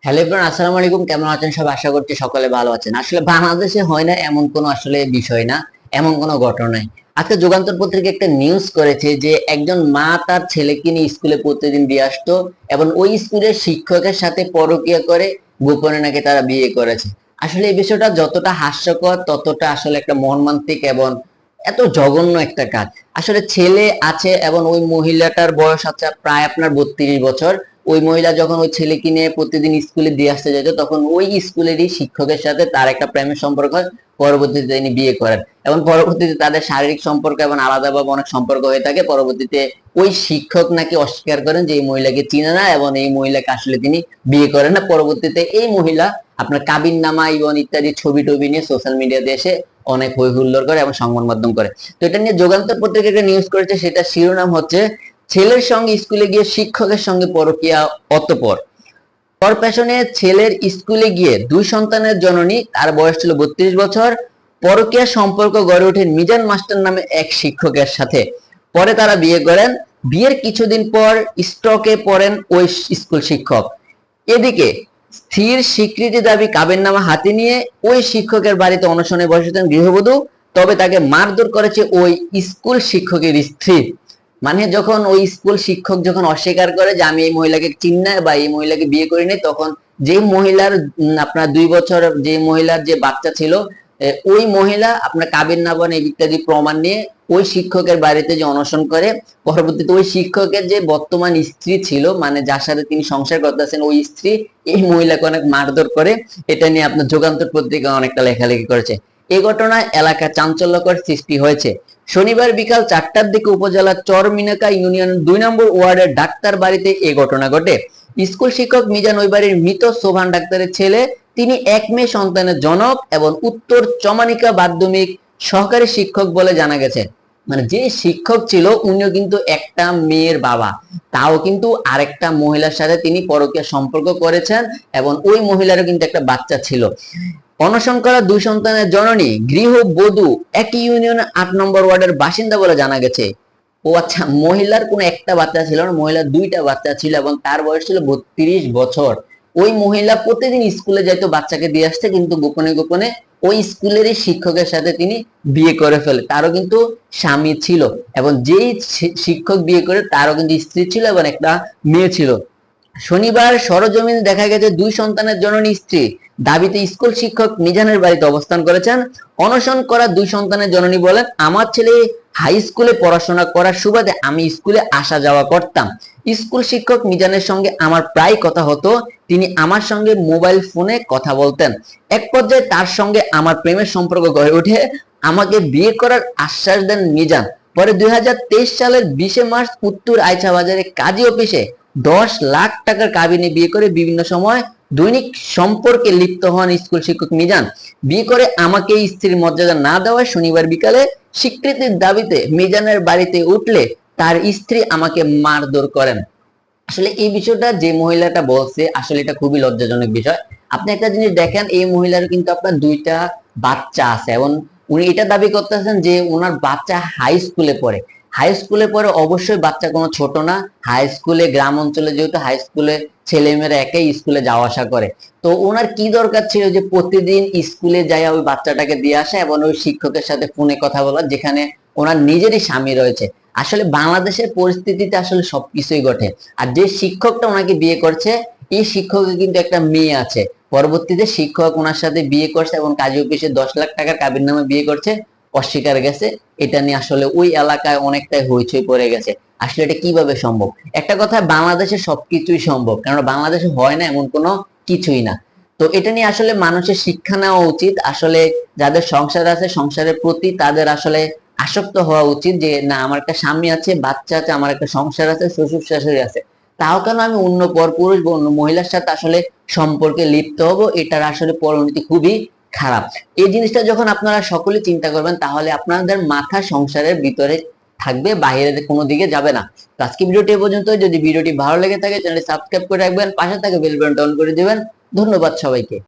Hello everyone, আসসালামু আলাইকুম। কেমন আছেন সবাই? আশা করছি সকলে ভালো আছেন। আসলে বাংলাদেশে হয় না এমন কোনো আসলে বিষয় না, এমন কোনো ঘটনা নাই। আজকে যুগান্তর পত্রিকা একটা নিউজ করেছে যে একজন মা তার ছেলেকে নিয়ে স্কুলে প্রতিদিন দিয়ে আসতো এবং ওই স্কুলের শিক্ষকের সাথে পরকীয়া করে গোপনে নাকি তারা বিয়ে করেছে। আসলে এই বিষয়টা যতটা হাস্যকর ততটা আসলে একটা মর্মান্তিক এবং এত জঘন্য একটা কাজ। আসলে ছেলে আছে এবং ওই মহিলাটার বয়স আছে প্রায় আপনার 32 বছর। ওই মহিলা যখন ওই ছেলেকে নিয়ে প্রতিদিন স্কুলে দিয়ে আসতে যেত তখন ওই স্কুলেরই শিক্ষকের সাথে তার একটা প্রেমের সম্পর্ক হয়। পরবর্তীতে তিনি বিয়ে করেন এবং পরবর্তীতে তাদের শারীরিক সম্পর্ক এবং আলাদাভাবে অনেক সম্পর্ক হয়ে থাকে। পরবর্তীতে ওই শিক্ষক নাকি অস্বীকার করেন যে এই মহিলাকে চিনে না এবং এই মহিলাকে আসলে তিনি বিয়ে করেন না। পরবর্তীতে এই মহিলা আপনার কাবিন নামা এবং ইত্যাদি ছবি টবি নিয়ে সোশ্যাল মিডিয়াতে এসে অনেক হই হুল্লোড় করে এবং সংবাদ মাধ্যম করে। তো এটা নিয়ে যুগান্তর পত্রিকা একটা নিউজ করেছে, সেটা শিরোনাম হচ্ছে ছেলের সঙ্গে স্কুলে গিয়ে শিক্ষকের সঙ্গে পরকীয়া, অতঃপর পেশনে ছেলের স্কুলে গিয়ে দুই সন্তানের জননী, তার বয়স ছিল 32 বছর। পরকীয়া সম্পর্ক গড়ে ওঠে মিজান মাস্টার নামে এক শিক্ষকের সাথে। পরে তারা বিয়ে করেন। বিয়ের কিছুদিন পর স্ট্রোকে পড়েন ওই স্কুল শিক্ষক। এদিকে স্থির স্বীকৃতি দাবি কাবিননামা হাতে নিয়ে ওই শিক্ষকের বাড়িতে অনশনে বসেছেন গৃহবধূ। তবে তাকে মারধর করেছে ওই স্কুল শিক্ষকের স্ত্রী। মানে যখন ওই স্কুল শিক্ষক যখন অস্বীকার করে যে আমি এই মহিলাকে চিনি না বা এই মহিলাকে বিয়ে করিনি, তখন যে মহিলার আপনার 2 বছর যে মহিলার যে বাচ্চা ছিল, ওই মহিলা আপনার কাবিন নামা ইত্যাদি প্রমাণ নিয়ে ওই শিক্ষকের বাড়িতে যে অনশন করে। পরবর্তীতে ওই শিক্ষকের যে বর্তমান স্ত্রী ছিল, মানে যার সাথে তিনি সংসার করতেছেন, ওই স্ত্রী এই মহিলাকে অনেক মারধর করে। এটা নিয়ে আপনার যুগান্তর পত্রিকা অনেকটা লেখালেখি করেছে। এই ঘটনায় এলাকা চাঞ্চল্যকর সৃষ্টি হয়েছে। শনিবার বিকাল 4টার দিকে উপজেলার চরমিনাকা ইউনিয়ন 2 নম্বর ওয়ার্ডের ডাক্তার বাড়িতে এই ঘটনা ঘটে। স্কুল শিক্ষক মিজান ওই বাড়ির মৃত সোভান ডাক্তারের ছেলে। তিনি এক মেয়ে সন্তানের জনক এবং উত্তর চমানিকা মাধ্যমিক সহকারী শিক্ষক বলে জানা গেছে। মানে যে শিক্ষক ছিল উনিও কিন্তু একটা মেয়ের বাবা, তাও কিন্তু আরেকটা মহিলার সাথে তিনি পরকীয়া সম্পর্ক করেছেন এবং ওই মহিলারও কিন্তু একটা বাচ্চা ছিল। অনশন করা দুই সন্তানের জননী গৃহবধূ একই ইউনিয়নের 8 নম্বর ওয়ার্ডের বাসিন্দা বলে জানা গেছে। ও আচ্ছা, মহিলার কোনো একটা বাচ্চা ছিল না, মহিলার দুইটা বাচ্চা ছিল এবং তার বয়স ছিল 32 বছর। ওই মহিলা প্রতিদিন স্কুলে যাইতো বাচ্চাকে দিয়ে আসতে, কিন্তু গোপনে গোপনে ওই স্কুলেরই শিক্ষকের সাথে তিনি বিয়ে করে ফেলে। তারও কিন্তু স্বামী ছিল এবং যেই শিক্ষক বিয়ে করে তারও কিন্তু স্ত্রী ছিল এবং একটা মেয়ে ছিল। শনিবার সরজমিনে দেখা গেছে দুই সন্তানের জননী স্ত্রী দাবিতে স্কুল শিক্ষক মিজানের বাড়িতে অবস্থান করেছেন। অনশন করা দুই সন্তানের জননী বলেন, আমার ছেলে হাই স্কুলে পড়াশোনা করার সুবাদে আমি স্কুলে আসা যাওয়া করতাম। স্কুল শিক্ষক মিজানের সঙ্গে আমার প্রায় কথা হতো। তিনি আমার সঙ্গে মোবাইল ফোনে কথা বলতেন। এক পর্যায়ে তার সঙ্গে আমার প্রেমের সম্পর্ক গড়ে ওঠে। আমাকে বিয়ে করার আশ্বাস দেন মিজান। পরে 2023 সালের 20 মার্চ উত্তর আইচা বাজারে কাজী অফিসে 10 লাখ টাকার কাবিনে বিয়ে করে বিভিন্ন সময় দৈনিক সম্পর্কে লিপ্ত হন স্কুল শিক্ষক মিজান। বিয়ে করে আমাকে স্ত্রীর মর্যাদা না দেওয়ায় শনিবার বিকালে স্বীকৃতির দাবিতে মিজানের বাড়িতে উঠলে তার স্ত্রী আমাকে মারধর করেন। আসলে এই বিষয়টা যে মহিলাটা বলছে, আসলে এটা খুবই লজ্জাজনক বিষয়। আপনি একটা জিনিস দেখেন, এই মহিলার কিন্তু আপনার দুইটা বাচ্চা আছে এবং উনি এটা দাবি করতেছেন যে ওনার বাচ্চা হাই স্কুলে পড়ে। হাই স্কুলে পড়ে অবশ্যই বাচ্চা কোনো ছোট না। হাই স্কুলে, গ্রাম অঞ্চলে যেহেতু হাই স্কুলে ছেলেমেয়েরা একাই স্কুলে যাওয়া আসা করে, তো ওনার কি দরকার ছিল যে প্রতিদিন স্কুলে যাই ওই বাচ্চাটাকে দিয়ে আসা এবং ওই শিক্ষকের সাথে ফোনে কথা বলা, যেখানে ওনার নিজেরই স্বামী রয়েছে। আসলে বাংলাদেশের পরিস্থিতিতে আসলে সবকিছুই ঘটে। আর যে শিক্ষকটা ওনাকে বিয়ে করছে, এই শিক্ষকের কিন্তু একটা মেয়ে আছে। পরবর্তীতে শিক্ষক ওনার সাথে বিয়ে করছে এবং কাজী অফিসে 10 লাখ টাকার কাবিন নামে বিয়ে করছে, অস্বীকার গেছে। এটা নিয়ে আসলে ওই এলাকায় অনেকটাই হইচই পড়ে গেছে। আসলে এটা কিভাবে সম্ভব? একটা কথা, বাংলাদেশে সবকিছুই সম্ভব, কারণ বাংলাদেশে হয় না এমন কোনো কিছুই না। তো এটা নিয়ে আসলে মানুষের শিক্ষা নেওয়া উচিত। আসলে যাদের সংসার আছে, সংসারের প্রতি তাদের আসলে আসক্ত হওয়া উচিত যে না, আমার একটা স্বামী আছে, বাচ্চা আছে, আমার একটা সংসার আছে, শ্বশুর শাশুড়ি আছে, তাও কেন আমি অন্য পরপুরুষ বা অন্য মহিলার সাথে আসলে সম্পর্কে লিপ্ত হব? এটার আসলে পরিণতি খুবই খারাপ। এই জিনিসটা যখন আপনারা সকলে চিন্তা করবেন, তাহলে আপনাদের মাথা সংসারের ভিতরে থাকবে, বাইরে কোনো দিকে যাবে না। তো আজকে ভিডিওটি এ পর্যন্ত। যদি ভিডিওটি ভালো লেগে থাকে চ্যানেলটি সাবস্ক্রাইব করে রাখবেন, পাশে থাকা বেল বাটনটা অন করে দিবেন। ধন্যবাদ সবাইকে।